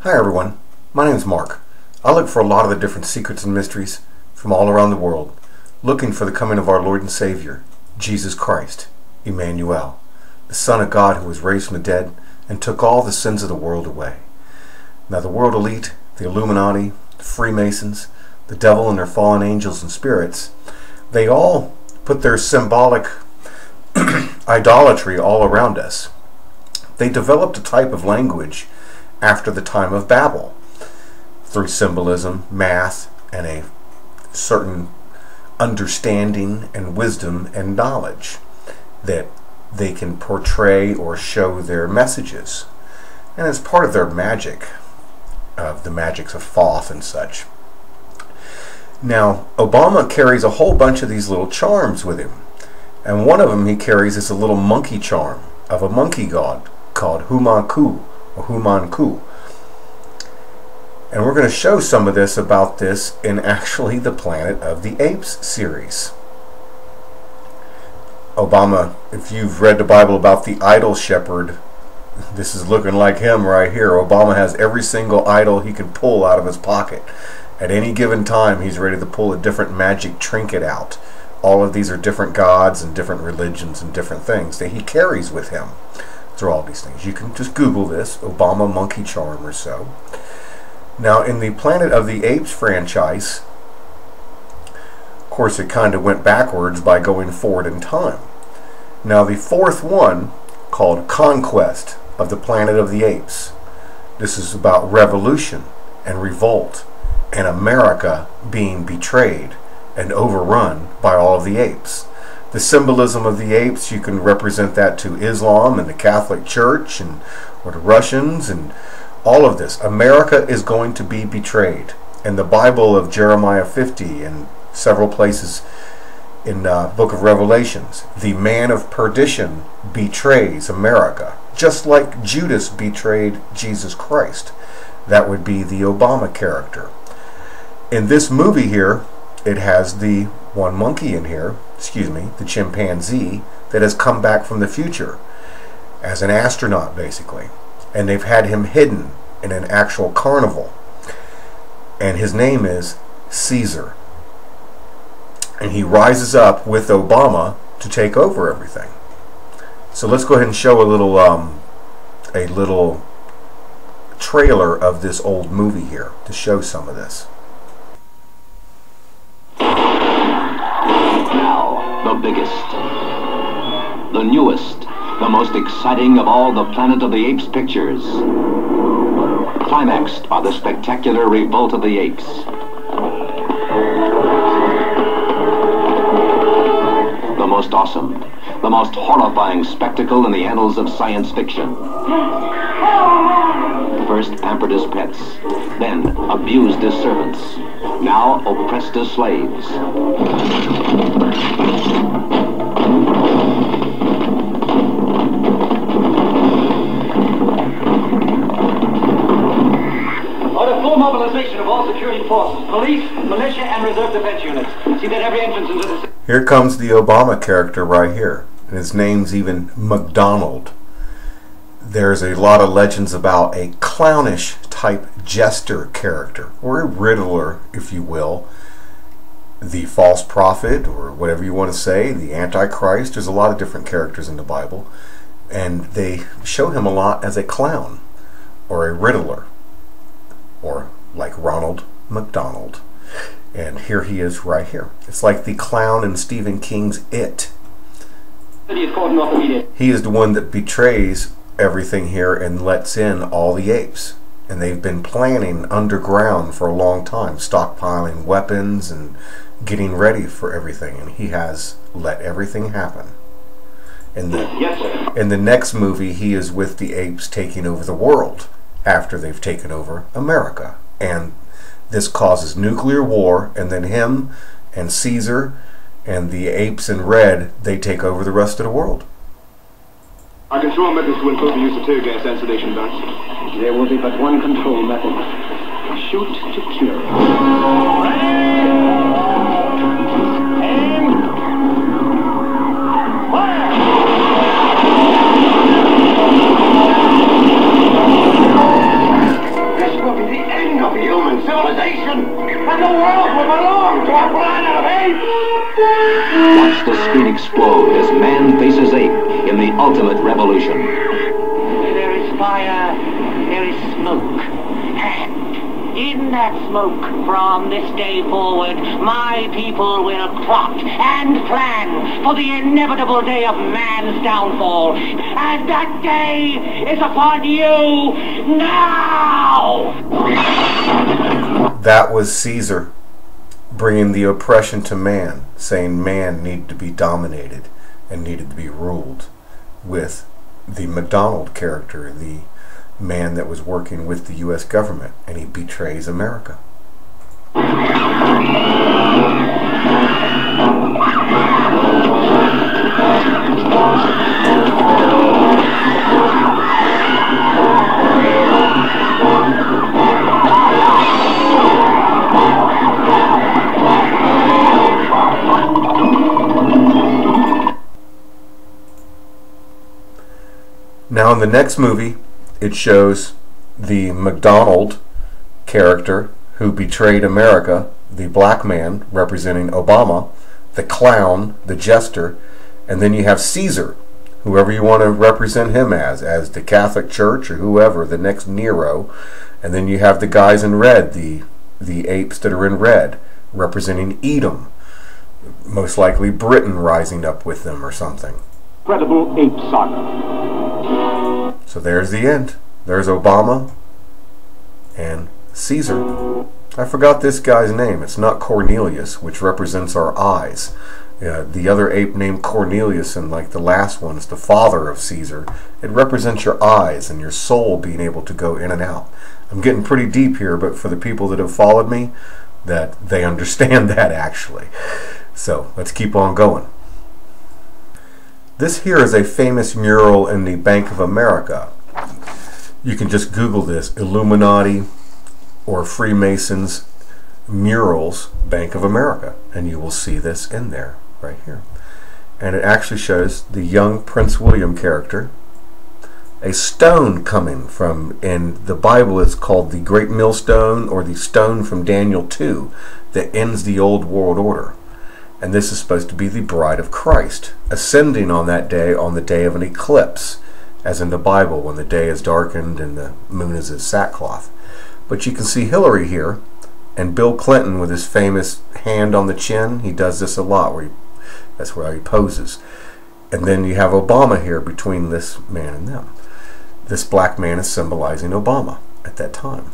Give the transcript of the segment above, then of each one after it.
Hi everyone, my name is Mark. I look for a lot of the different secrets and mysteries from all around the world, looking for the coming of our Lord and Savior, Jesus Christ, Emmanuel, the Son of God who was raised from the dead and took all the sins of the world away. Now the world elite, the Illuminati, the Freemasons, the devil and their fallen angels and spirits, they all put their symbolic idolatry all around us. They developed a type of language after the time of Babel, through symbolism, math, and a certain understanding and wisdom and knowledge that they can portray or show their messages. And it's part of their magic, of the magics of Thoth and such. Now, Obama carries a whole bunch of these little charms with him. And one of them he carries is a little monkey charm of a monkey god called Humanku, or Humanku. And we're going to show some of this about this in actually the Planet of the Apes series. Obama, if you've read the Bible about the idol shepherd, this is looking like him right here. Obama has every single idol he can pull out of his pocket. At any given time, he's ready to pull a different magic trinket out. All of these are different gods and different religions and different things that he carries with him through all these things. You can just Google this, Obama monkey charm or so. Now, in the Planet of the Apes franchise, of course, it kind of went backwards by going forward in time. Now, the fourth one, called Conquest of the Planet of the Apes, this is about revolution and revolt and America being betrayed and overrun by all of the apes. The symbolism of the apes, you can represent that to Islam and the Catholic Church and or the Russians and all of this. America is going to be betrayed. In the Bible of Jeremiah 50 and several places in the book of Revelations, the Man of Perdition betrays America, just like Judas betrayed Jesus Christ. That would be the Obama character. In this movie here, it has the one monkey in here, the chimpanzee, that has come back from the future as an astronaut, basically. And they've had him hidden in an actual carnival. And his name is Caesar. And he rises up with Obama to take over everything. So let's go ahead and show a little trailer of this old movie here to show some of this. Now, the biggest, the newest, the most exciting of all the Planet of the Apes pictures. Climaxed by the spectacular revolt of the apes. The most awesome, the most horrifying spectacle in the annals of science fiction. First pampered as pets, then abused as servants, now oppressed as slaves. Order full mobilization of all security forces, police, militia, and reserve defense units. See that every entrance into the city. Here comes the Obama character right here, and his name's even McDonald. There's a lot of legends about a clownish type jester character, or a riddler, if you will, the false prophet, or whatever you want to say, the Antichrist. There's a lot of different characters in the Bible, and they show him a lot as a clown or a riddler, or like Ronald McDonald. And here he is right here. It's like the clown in Stephen King's It. He is the one that betrays everything here and lets in all the apes. And they've been planning underground for a long time, stockpiling weapons and getting ready for everything. And he has let everything happen. In the next movie, he is with the apes taking over the world after they've taken over America. And this causes nuclear war, and then him and Caesar and the apes in red, they take over the rest of the world. Our control methods to include the use of tear gas and sedation darts. There will be but one control method. Shoot to kill. Aim! Fire! This a planet of apes! Watch the screen explode as man faces ape in the ultimate revolution. There is fire, there is smoke, and in that smoke, from this day forward, my people will plot and plan for the inevitable day of man's downfall. And that day is upon you now! That was Caesar bringing the oppression to man, saying man needed to be dominated and needed to be ruled, with the MacDonald character, the man that was working with the U.S. government, and he betrays America. Now in the next movie, it shows the MacDonald character who betrayed America, the black man representing Obama, the clown, the jester, and then you have Caesar, whoever you want to represent him as the Catholic Church or whoever, the next Nero, and then you have the guys in red, the apes that are in red, representing Edom, most likely Britain rising up with them or something. Incredible ape saga. So there's the end. There's Obama and Caesar. I forgot this guy's name. It's not Cornelius, which represents our eyes. The other ape named Cornelius, and like the last one, is the father of Caesar. It represents your eyes and your soul being able to go in and out. I'm getting pretty deep here, but for the people that have followed me, that they understand that actually. So let's keep on going. This here is a famous mural in the Bank of America. You can just Google this, Illuminati or Freemasons murals, Bank of America, and you will see this in there, right here. And it actually shows the young Prince William character, a stone coming from, in the Bible it's called the Great Millstone, or the stone from Daniel 2 that ends the old world order. And this is supposed to be the bride of Christ, ascending on that day, on the day of an eclipse, as in the Bible, when the day is darkened and the moon is as sackcloth. But you can see Hillary here, and Bill Clinton with his famous hand on the chin. He does this a lot, that's where he poses. And then you have Obama here between this man and them. This black man is symbolizing Obama at that time.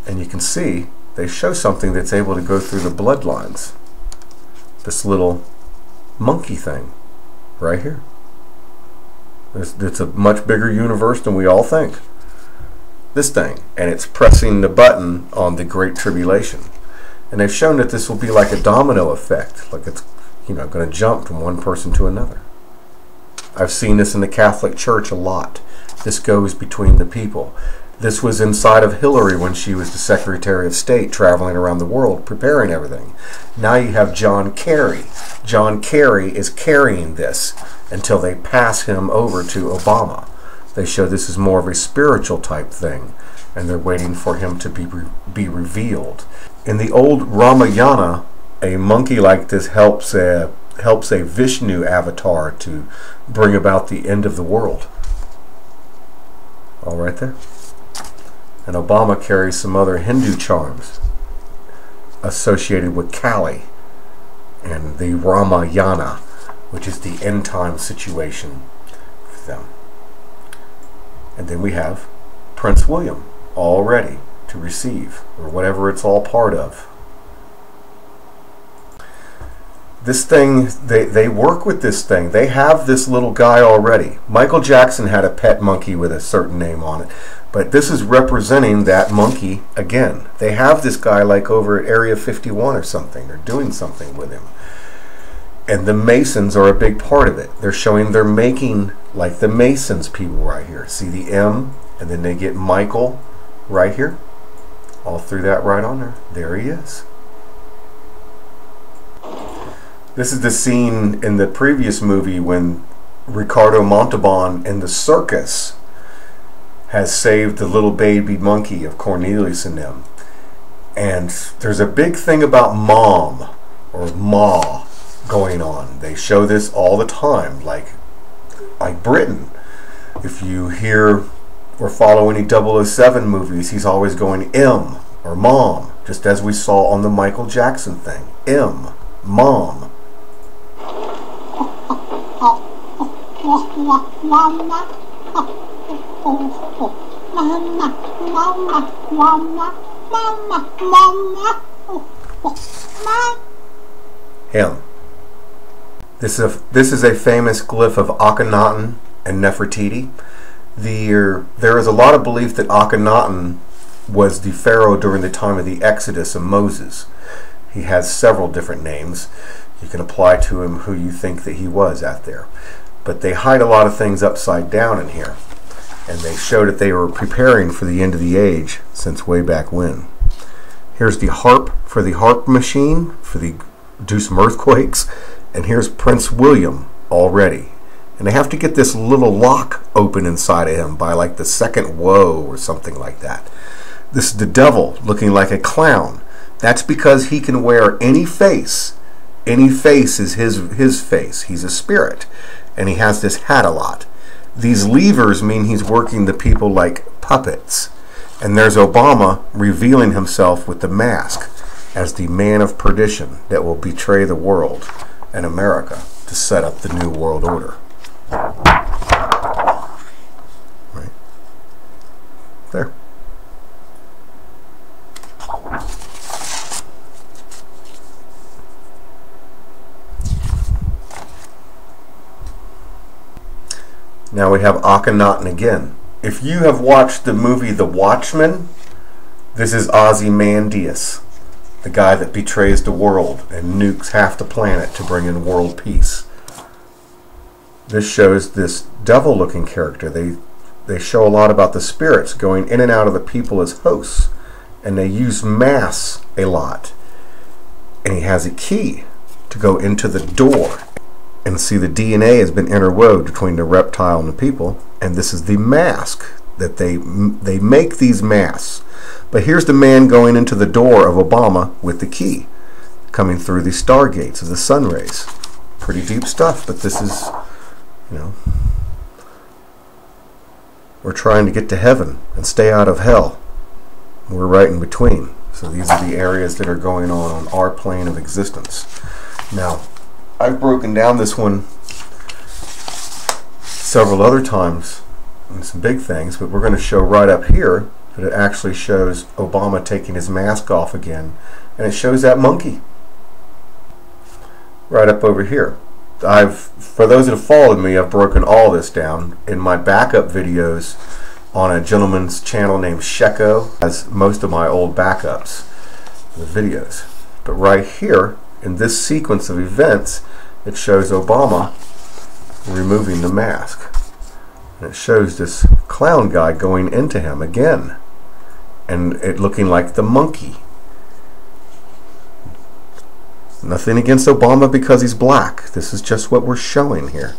And you can see they show something that's able to go through the bloodlines. This little monkey thing right here. It's a much bigger universe than we all think. This thing, and it's pressing the button on the Great Tribulation. And they've shown that this will be like a domino effect, like it's, going to jump from one person to another. I've seen this in the Catholic Church a lot. This goes between the people. This was inside of Hillary when she was the Secretary of State, traveling around the world, preparing everything. Now you have John Kerry. John Kerry is carrying this until they pass him over to Obama. They show this is more of a spiritual type thing, and they're waiting for him to be revealed. In the old Ramayana, a monkey like this helps a Vishnu avatar to bring about the end of the world. All right there. And Obama carries some other Hindu charms associated with Kali and the Ramayana, which is the end time situation for them. And then we have Prince William all ready to receive, or whatever it's all part of. This thing, they work with this thing. They have this little guy already. Michael Jackson had a pet monkey with a certain name on it. But this is representing that monkey again. They have this guy like over at Area 51 or something. They're doing something with him. And the Masons are a big part of it. They're showing they're making like the Masons people right here. See the M, and then they get Michael right here. All through that right on there. There he is. This is the scene in the previous movie when Ricardo Montalban in the circus has saved the little baby monkey of Cornelius and them. And there's a big thing about mom or ma going on. They show this all the time, like Britain. If you hear or follow any 007 movies, he's always going M or mom, just as we saw on the Michael Jackson thing. M, mom. Him. This is a famous glyph of Akhenaten and Nefertiti. There is a lot of belief that Akhenaten was the pharaoh during the time of the Exodus of Moses. He has several different names. You can apply to him who you think that he was out there. But they hide a lot of things upside down in here. And they show that they were preparing for the end of the age since way back when. Here's the harp for the harp machine, for the do some earthquakes. And here's Prince William already. And they have to get this little lock open inside of him by like the second woe or something like that. This is the devil looking like a clown. That's because he can wear any face. Any face is his face. He's a spirit. And he has this hat a lot. These levers mean he's working the people like puppets. And there's Obama revealing himself with the mask as the Man of Perdition that will betray the world and America to set up the new world order. Right there. Now we have Akhenaten again. If you have watched the movie The Watchmen, this is Ozymandias, the guy that betrays the world and nukes half the planet to bring in world peace. This shows this devil-looking character. They show a lot about the spirits going in and out of the people as hosts, and they use mass a lot. And he has a key to go into the door. And see, the DNA has been interwoved between the reptile and the people, and this is the mask that they make these masks. But here's the man going into the door of Obama with the key, coming through the stargates of the sun rays. Pretty deep stuff, but this is, you know, we're trying to get to heaven and stay out of hell. We're right in between. So these are the areas that are going on our plane of existence. Now, I've broken down this one several other times in some big things, but we're going to show right up here that it actually shows Obama taking his mask off again, and it shows that monkey right up over here. For those that have followed me, I've broken all this down in my backup videos on a gentleman's channel named Sheko, as most of my old backups, the videos. But right here, in this sequence of events, it shows Obama removing the mask. And it shows this clown guy going into him again. And it looking like the monkey. Nothing against Obama because he's black. This is just what we're showing here.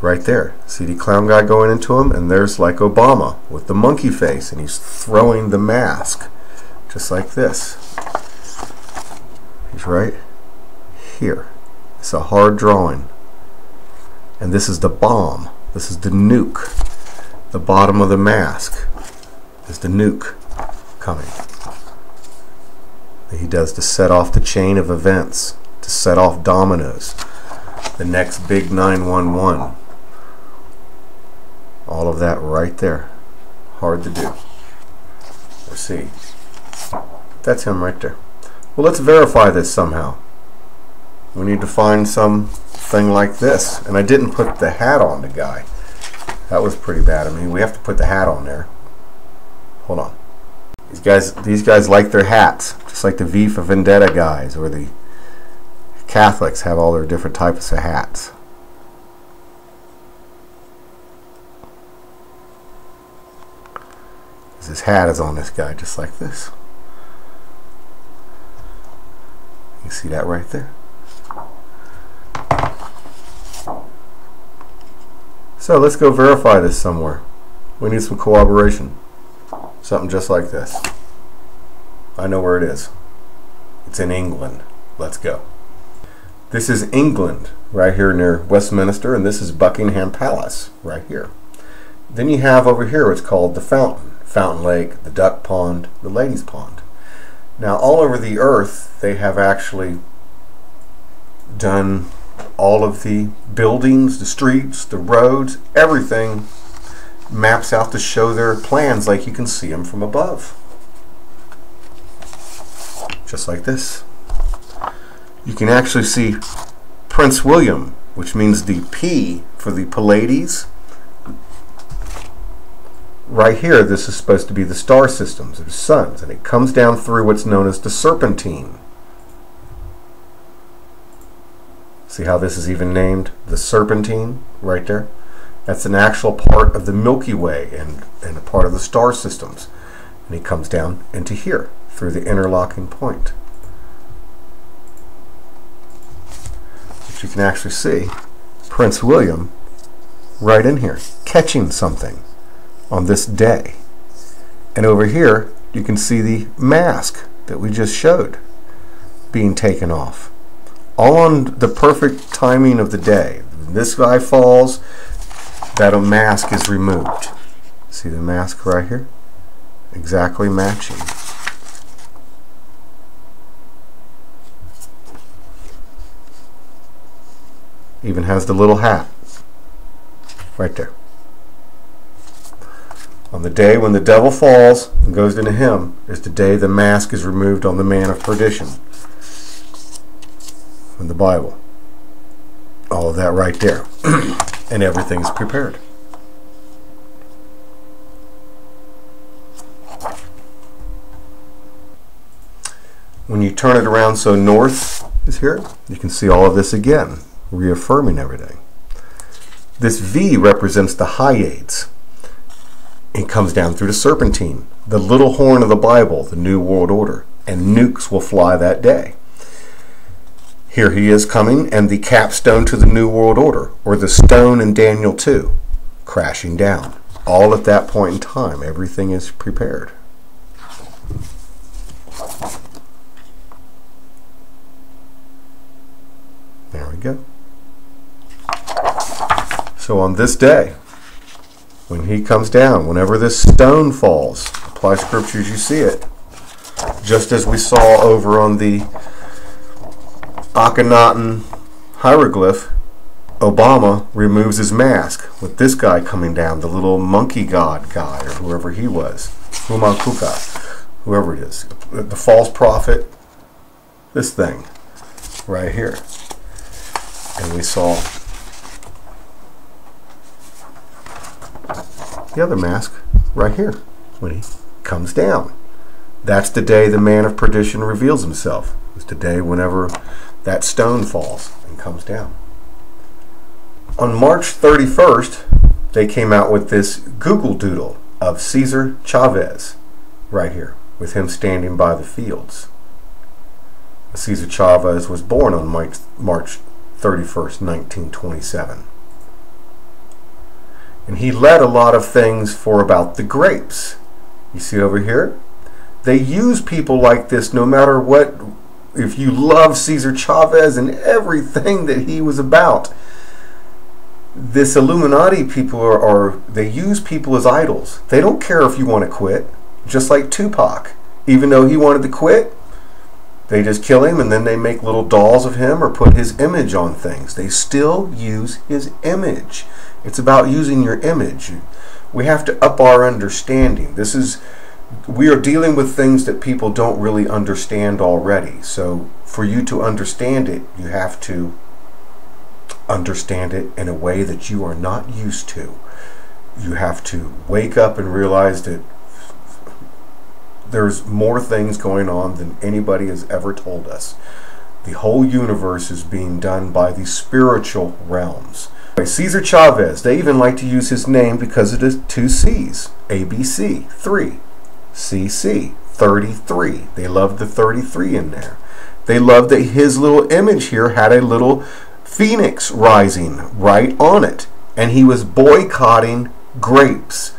Right there. See the clown guy going into him? And there's like Obama with the monkey face. And he's throwing the mask. Just like this. He's right here. It's a hard drawing. And this is the bomb. This is the nuke. The bottom of the mask is the nuke coming. That he does to set off the chain of events, to set off dominoes. The next big 911. All of that right there. Hard to do. Let's see. That's him right there. Well, let's verify this somehow. We need to find something like this. And I didn't put the hat on the guy. That was pretty bad of me. We have to put the hat on there. Hold on. These guys like their hats. Just like the V for Vendetta guys, or the Catholics have all their different types of hats. His hat is on this guy just like this. You see that right there? So let's go verify this somewhere. We need some cooperation. Something just like this. I know where it is. It's in England. Let's go. This is England, right here near Westminster, and this is Buckingham Palace, right here. Then you have over here what's called the Fountain Lake, the Duck Pond, the Ladies Pond. Now, all over the earth, they have actually done all of the buildings, the streets, the roads, everything maps out to show their plans like you can see them from above. Just like this. You can actually see Prince William, which means the P for the Pleiades. Right here, this is supposed to be the star systems, or the suns, and it comes down through what's known as the Serpentine. See how this is even named the Serpentine right there? That's an actual part of the Milky Way and a part of the star systems. And it comes down into here through the interlocking point. But you can actually see Prince William right in here catching something on this day. And over here you can see the mask that we just showed being taken off. All on the perfect timing of the day. When this guy falls, that mask is removed. See the mask right here? Exactly matching. Even has the little hat right there. On the day when the devil falls and goes into him is the day the mask is removed on the Man of Perdition. In the Bible. All of that right there. And everything's prepared. When you turn it around so north is here, you can see all of this again, reaffirming everything. This V represents the Hyades. It comes down through the Serpentine, the little horn of the Bible, the New World Order, and nukes will fly that day. Here he is coming, and the capstone to the New World Order, or the stone in Daniel 2, crashing down. All at that point in time, everything is prepared. There we go. So on this day, when he comes down, whenever this stone falls, apply scriptures, you see it. Just as we saw over on the Akhenaten hieroglyph, Obama removes his mask with this guy coming down, the little monkey god guy, or whoever he was, Humakuka, whoever it is, the false prophet, this thing right here. And we saw the other mask right here when he comes down. That's the day the Man of Perdition reveals himself. It's the day whenever that stone falls and comes down. On March 31st, they came out with this Google doodle of Cesar Chavez right here, with him standing by the fields. Cesar Chavez was born on March 31st, 1927. And he led a lot of things for about the grapes. You see over here? They use people like this no matter what. If you love Cesar Chavez and everything that he was about, this Illuminati people they use people as idols. They don't care if you want to quit. Just like Tupac. Even though he wanted to quit, they just kill him and then they make little dolls of him or put his image on things. They still use his image. It's about using your image. We have to up our understanding. We are dealing with things that people don't really understand already. So for you to understand it, you have to understand it in a way that you are not used to. You have to wake up and realize that there's more things going on than anybody has ever told us. The whole universe is being done by the spiritual realms. Cesar Chavez, they even like to use his name because it is 2 C's. ABC, 3. CC, 33. They loved the 33 in there. They loved that his little image here had a little phoenix rising right on it. And he was boycotting grapes.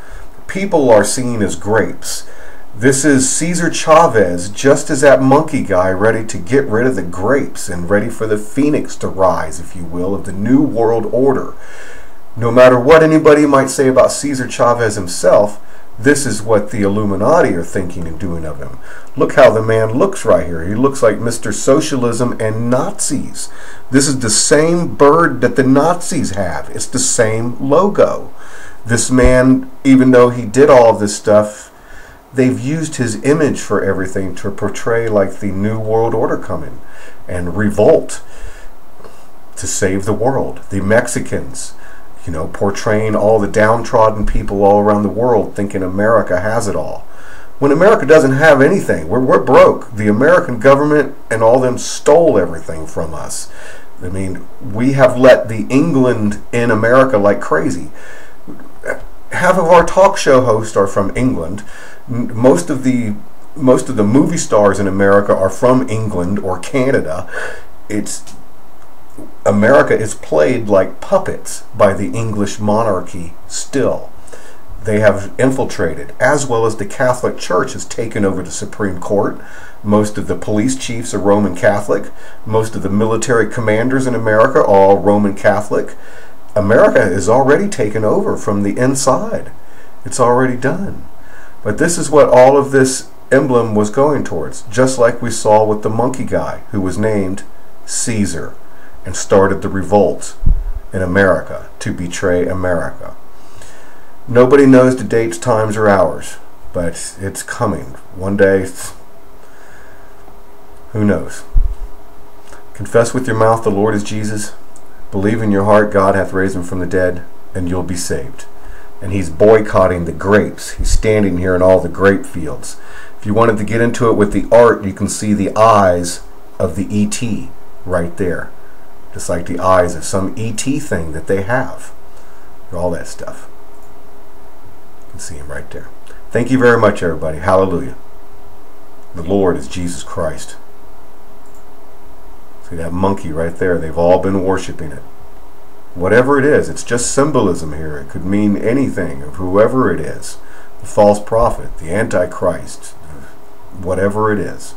People are seen as grapes. This is Cesar Chavez, just as that monkey guy, ready to get rid of the grapes and ready for the phoenix to rise, if you will, of the New World Order. No matter what anybody might say about Cesar Chavez himself, this is what the Illuminati are thinking and doing of him. Look how the man looks right here. He looks like Mr. Socialism and Nazis. This is the same bird that the Nazis have. It's the same logo. This man, even though he did all of this stuff, they've used his image for everything to portray like the New World Order coming and revolt to save the world. The Mexicans, you know, portraying all the downtrodden people all around the world, thinking America has it all. When America doesn't have anything, we're broke. The American government and all them stole everything from us. I mean, we have let the England in America like crazy. Half of our talk show hosts are from England. Most of the movie stars in America are from England or Canada. America is played like puppets by the English monarchy still. They have infiltrated, as well as the Catholic Church has taken over the Supreme Court. Most of the police chiefs are Roman Catholic. Most of the military commanders in America are all Roman Catholic. America is already taken over from the inside. It's already done. But this is what all of this emblem was going towards, just like we saw with the monkey guy who was named Caesar and started the revolt in America to betray America. Nobody knows the dates, times, or hours, but it's coming. One day, who knows? Confess with your mouth the Lord is Jesus. Believe in your heart God hath raised him from the dead, and you'll be saved. And he's boycotting the grapes. He's standing here in all the grape fields. If you wanted to get into it with the art, you can see the eyes of the E.T. right there. Just like the eyes of some E.T. thing that they have. All that stuff. You can see him right there. Thank you very much, everybody. Hallelujah. The Lord is Jesus Christ. See that monkey right there? They've all been worshiping it. Whatever it is, it's just symbolism here. It could mean anything of whoever it is. The false prophet, the Antichrist, whatever it is.